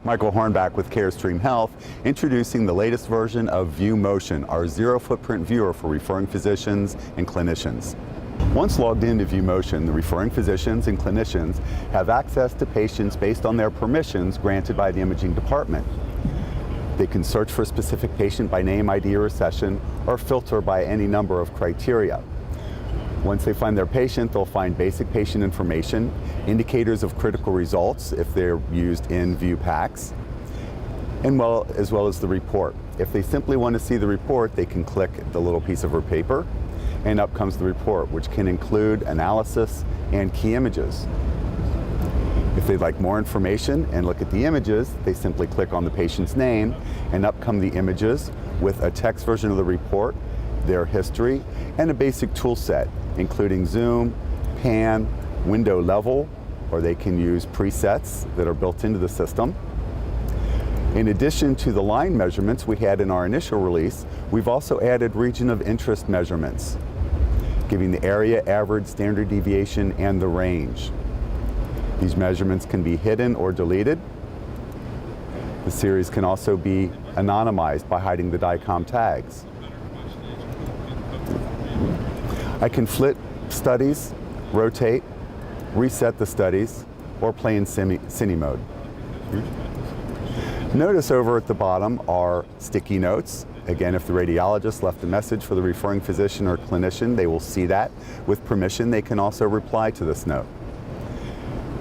Michael Hornback with Carestream Health, introducing the latest version of ViewMotion, our zero-footprint viewer for referring physicians and clinicians. Once logged into ViewMotion, the referring physicians and clinicians have access to patients based on their permissions granted by the imaging department. They can search for a specific patient by name, ID, or session, or filter by any number of criteria. Once they find their patient, they'll find basic patient information, indicators of critical results if they're used in ViewPACS, and as well as the report. If they simply want to see the report, they can click the little piece of paper, and up comes the report, which can include analysis and key images. If they'd like more information and look at the images, they simply click on the patient's name, and up come the images with a text version of the report, their history, and a basic tool set, including zoom, pan, window level, or they can use presets that are built into the system. In addition to the line measurements we had in our initial release, we've also added region of interest measurements, giving the area, average, standard deviation, and the range. These measurements can be hidden or deleted. The series can also be anonymized by hiding the DICOM tags. I can flip studies, rotate, reset the studies, or play in cine mode. Notice over at the bottom are sticky notes. Again, if the radiologist left a message for the referring physician or clinician, they will see that. With permission, they can also reply to this note.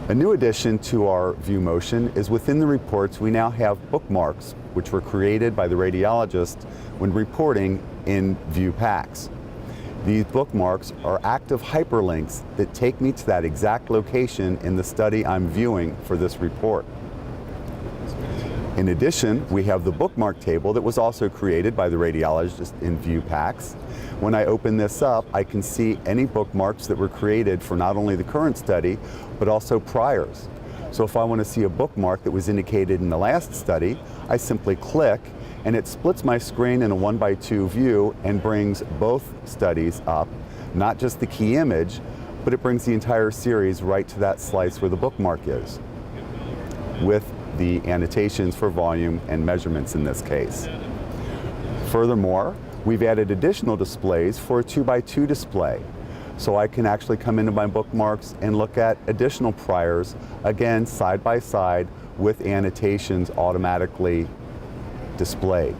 A new addition to our ViewMotion is within the reports we now have bookmarks, which were created by the radiologist when reporting in ViewPACS. These bookmarks are active hyperlinks that take me to that exact location in the study I'm viewing for this report. In addition, we have the bookmark table that was also created by the radiologist in ViewPACS. When I open this up, I can see any bookmarks that were created for not only the current study, but also priors. So if I want to see a bookmark that was indicated in the last study, I simply click, and it splits my screen in a 1:2 view and brings both studies up, not just the key image, but it brings the entire series right to that slice where the bookmark is, with the annotations for volume and measurements in this case. Furthermore, we've added additional displays for a 2:2 display. So I can actually come into my bookmarks and look at additional priors, again, side by side with annotations automatically displayed.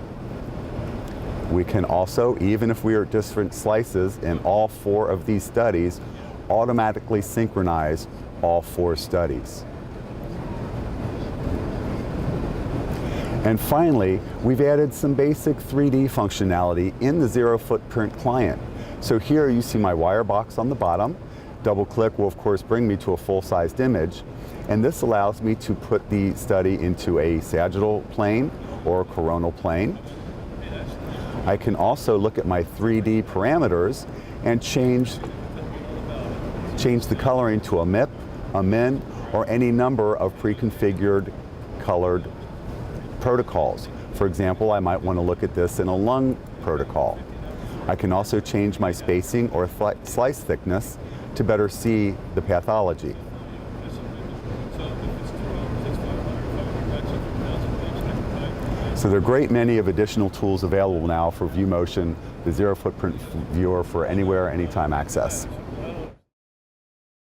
We can also, even if we are at different slices in all 4 of these studies, automatically synchronize all 4 studies. And finally, we've added some basic 3D functionality in the Zero Footprint client. So here you see my wire box on the bottom. Double click will of course bring me to a full-sized image, and this allows me to put the study into a sagittal plane or a coronal plane. I can also look at my 3D parameters and change the coloring to a MIP, a MIN, or any number of pre-configured colored protocols. For example, I might want to look at this in a lung protocol. I can also change my spacing or slice thickness to better see the pathology. So there are a great many of additional tools available now for ViewMotion, the zero footprint viewer for anywhere, anytime access.